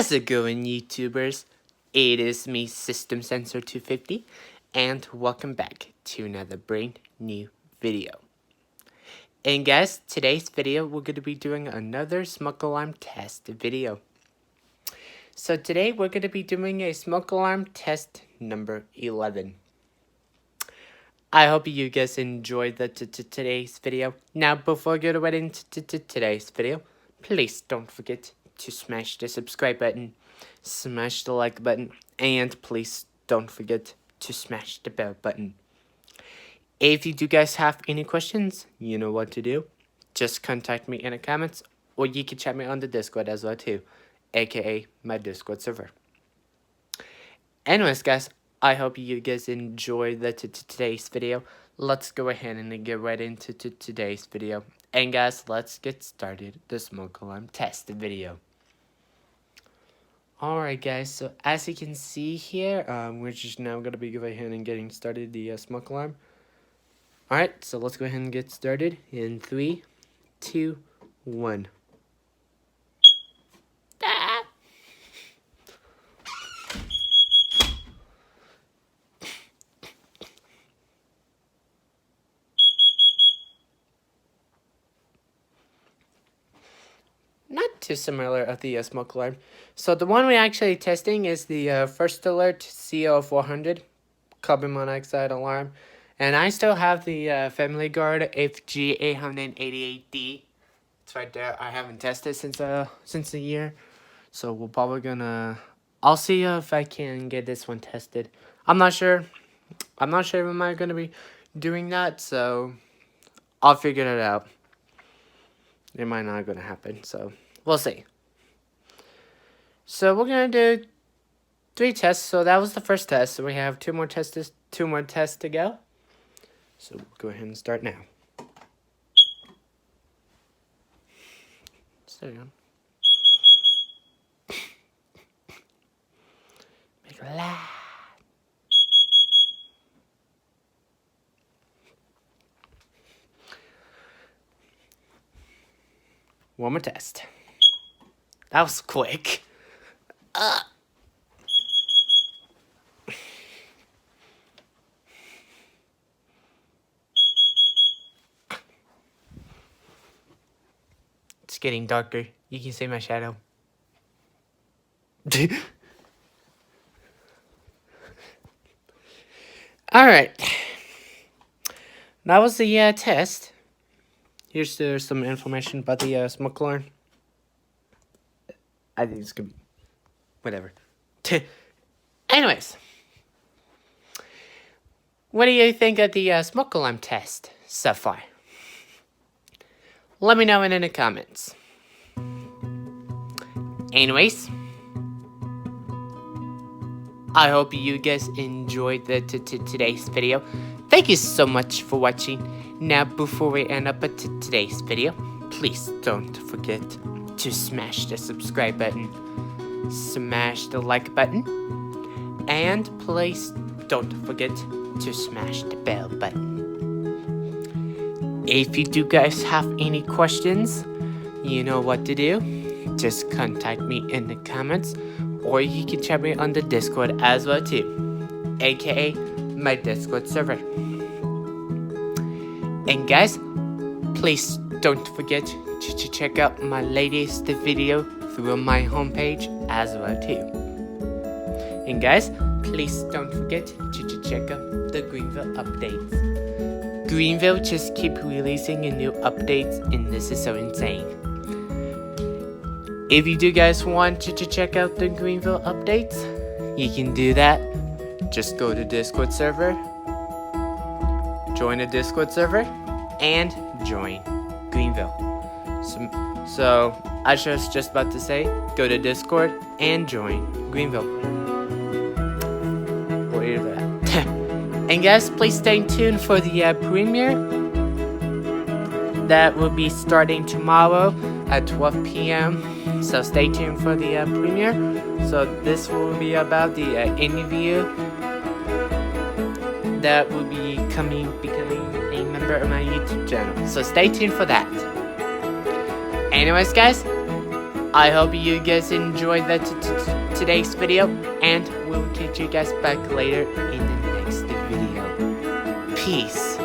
How's it going, YouTubers? It is me, System Sensor 250, and welcome back to another brand new video. And guys, today's video we're going to be doing another smoke alarm test video. So today we're going to be doing a smoke alarm test number 11. I hope you guys enjoyed today's video. Now, before I get right into today's video, please don't forget to smash the subscribe button, smash the like button, and please don't forget to smash the bell button. If you do guys have any questions, you know what to do. Just contact me in the comments, or you can chat me on the Discord as well too, aka my Discord server. Anyways guys, I hope you guys enjoyed today's video. Let's go ahead and get right into today's video. And guys, let's get started the smoke alarm test video. Alright guys, so as you can see here, we're just now going to be going ahead and getting started the smoke alarm. Alright, so let's go ahead and get started in 3, 2, 1. Not too similar of the smoke alarm. So the one we're actually testing is the First Alert CO400 carbon monoxide alarm. And I still have the Family Guard FG888D. It's right there. I haven't tested since a year. So we're probably gonna... I'll see if I can get this one tested. I'm not sure. I'm not sure if I'm gonna be doing that. So I'll figure it out. It might not gonna happen, so we'll see. So we're gonna do 3 tests. So that was the first test. So we have 2 more tests to go. So we'll go ahead and start now. So make it loud. One more test. That was quick. It's getting darker. You can see my shadow. Alright. That was the test. Here's some information about the smoke alarm. I think it's gonna be whatever. Anyways, what do you think of the smoke alarm test so far? Let me know in the comments. Anyways, I hope you guys enjoyed today's video. Thank you so much for watching. Now, before we end up today's video, please don't forget to smash the subscribe button, smash the like button, and please don't forget to smash the bell button. If you do guys have any questions, you know what to do. Just contact me in the comments, or you can chat me on the Discord as well too, aka my Discord server. And guys, please don't forget to check out my latest video through my homepage as well too. And guys, please don't forget to check out the Greenville updates. Greenville just keep releasing new updates, and this is so insane. If you do guys want to check out the Greenville updates, you can do that. Just go to Discord server, join the Discord server, and join Greenville. So I was just about to say, go to Discord and join Greenville. Whatever that. And guys, please stay tuned for the premiere. That will be starting tomorrow at 12 p.m. So stay tuned for the premiere. So this will be about the interview that will be becoming a member of my YouTube channel. So stay tuned for that. Anyways guys, I hope you guys enjoyed today's video, and we'll catch you guys back later in the next video. Peace.